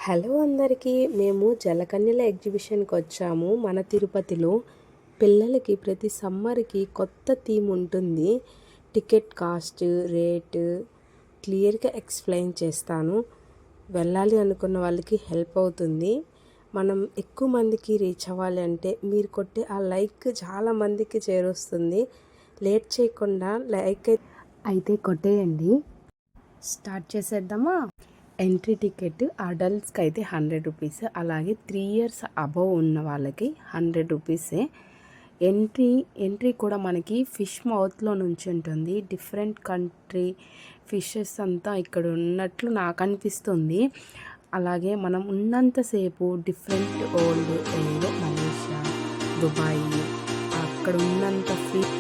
Hello అందరికీ. మేము జలకన్యల ఎగ్జిబిషన్కి వచ్చాము మన తిరుపతిలో. పిల్లలకి ప్రతి సమ్మర్కి కొత్త థీమ్ ఉంటుంది. టికెట్ కాస్ట్, రేటు క్లియర్గా ఎక్స్ప్లెయిన్ చేస్తాను. వెళ్ళాలి అనుకున్న వాళ్ళకి హెల్ప్ అవుతుంది. మనం ఎక్కువ మందికి రీచ్ అవ్వాలి అంటే మీరు కొట్టే ఆ లైక్ చాలా మందికి చేరుస్తుంది. లేట్ చేయకుండా లైక్ అయితే కొట్టేయండి. స్టార్ట్ చేసేద్దామా? ఎంట్రీ టికెట్ అడల్ట్స్కి అయితే 100 రూపీస్, అలాగే 3 ఇయర్స్ అబవ్ ఉన్న వాళ్ళకి 100 రూపీసే. ఎంట్రీ కూడా మనకి ఫిష్ మౌత్లో నుంచి ఉంటుంది. డిఫరెంట్ కంట్రీ ఫిషెస్ అంతా ఇక్కడ ఉన్నట్లు నాకు అనిపిస్తుంది. అలాగే మనం ఉన్నంతసేపు డిఫరెంట్ ఓల్డ్ ఏదో మలేషియా, దుబాయ్ అక్కడ ఉన్నంత ఫిష్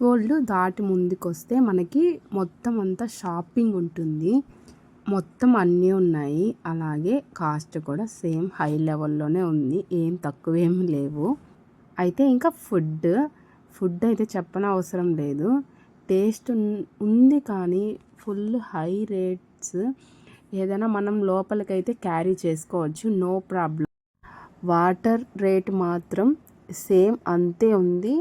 వరల్డ్ దాటి ముందుకొస్తే మనకి మొత్తం అంతా షాపింగ్ ఉంటుంది. మొత్తం అన్నీ ఉన్నాయి. అలాగే కాస్ట్ కూడా సేమ్ హై లెవెల్లోనే ఉంది. ఏం తక్కువేమి లేవు. అయితే ఇంకా ఫుడ్ అయితే చెప్పనవసరం లేదు. టేస్ట్ ఉంది కానీ ఫుల్ హై రేట్స్. ఏదైనా మనం లోపలికైతే క్యారీ చేసుకోవచ్చు, నో ప్రాబ్లం. వాటర్ రేట్ మాత్రం సేమ్ అంతే ఉంది.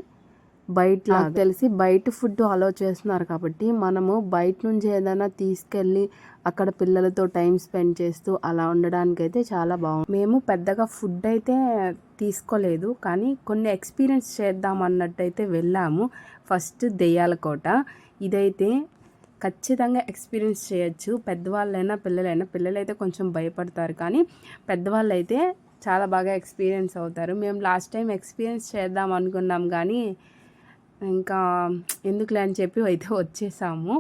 నాకు తెలిసి బయట ఫుడ్ అలో చేస్తున్నారు కాబట్టి మనము బయట నుంచి ఏదైనా తీసుకెళ్ళి అక్కడ పిల్లలతో టైం స్పెండ్ చేస్తూ అలా ఉండడానికైతే చాలా బాగుంది. మేము పెద్దగా ఫుడ్ అయితే తీసుకోలేదు, కానీ కొన్ని ఎక్స్పీరియన్స్ చేద్దాం అన్నట్టయితే వెళ్ళాము. ఫస్ట్ దెయ్యాల కోట, ఇదైతే ఖచ్చితంగా ఎక్స్పీరియన్స్ చేయొచ్చు. పెద్దవాళ్ళైనా పిల్లలైతే కొంచెం భయపడతారు, కానీ పెద్దవాళ్ళు అయితే చాలా బాగా ఎక్స్పీరియన్స్ అవుతారు. మేము లాస్ట్ టైం ఎక్స్పీరియన్స్ చేద్దాం అనుకున్నాం, కానీ ఇంకా ఎందుకులే అని చెప్పి అయితే వచ్చేసాము.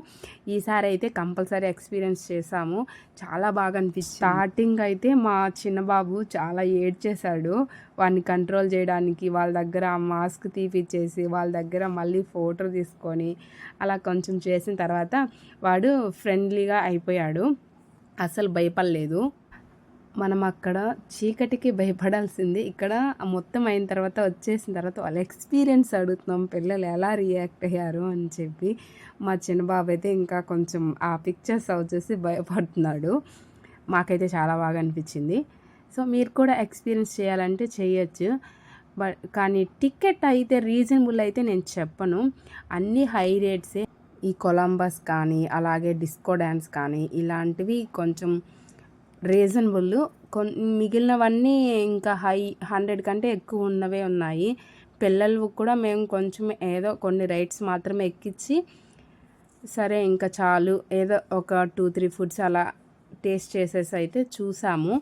ఈసారి అయితే కంపల్సరీ ఎక్స్పీరియన్స్ చేసాము. చాలా బాగా అనిపించింది. స్టార్టింగ్ అయితే మా చిన్నబాబు చాలా ఏడ్చేశాడు. వాడిని కంట్రోల్ చేయడానికి వాళ్ళ దగ్గర మాస్క్ తీపిచ్చేసి వాళ్ళ దగ్గర మళ్ళీ ఫోటో తీసుకొని అలా కొంచెం చేసిన తర్వాత వాడు ఫ్రెండ్లీగా అయిపోయాడు. అసలు భయపడలేదు. మనం అక్కడ చీకటికి భయపడాల్సింది, ఇక్కడ మొత్తం అయిన తర్వాత వచ్చేసిన తర్వాత వాళ్ళ ఎక్స్పీరియన్స్ అడుగుతున్నాం, పిల్లలు ఎలా రియాక్ట్ అయ్యారు అని చెప్పి. మా చిన్నబాబు అయితే ఇంకా కొంచెం ఆ పిక్చర్స్ వచ్చేసి భయపడుతున్నాడు. మాకైతే చాలా బాగా అనిపించింది. సో మీరు కూడా ఎక్స్పీరియన్స్ చేయాలంటే చేయొచ్చు, కానీ టికెట్ అయితే రీజనబుల్ అయితే నేను చెప్పను, అన్నీ హై రేట్సే. ఈ కొలంబస్ కానీ అలాగే డిస్కో డ్యాన్స్ కానీ ఇలాంటివి కొంచెం రీజనబుల్. మిగిలినవన్నీ ఇంకా 100 కంటే ఎక్కువ ఉన్నవే ఉన్నాయి. పిల్లలు కూడా మేము కొంచెం ఏదో కొన్ని రైడ్స్ మాత్రమే ఎక్కించి సరే ఇంకా చాలు ఏదో ఒక 2-3 ఫుడ్స్ అలా టేస్ట్ చేసేసి అయితే చూసాము.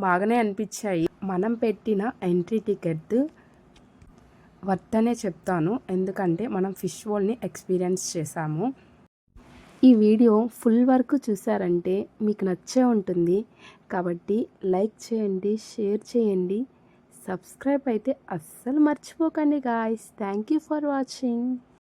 బాగానే అనిపించాయి. మనం పెట్టిన ఎంట్రీ టికెట్ వర్త్ అనే చెప్తాను, ఎందుకంటే మనం ఫిష్ బౌల్ని ఎక్స్పీరియన్స్ చేసాము. ఈ వీడియో ఫుల్ వరకు చూసారంటే మీకు నచ్చే ఉంటుంది, కాబట్టి లైక్ చేయండి, షేర్ చేయండి, సబ్స్క్రైబ్ అయితే అస్సలు మర్చిపోకండి guys. Thank you for watching.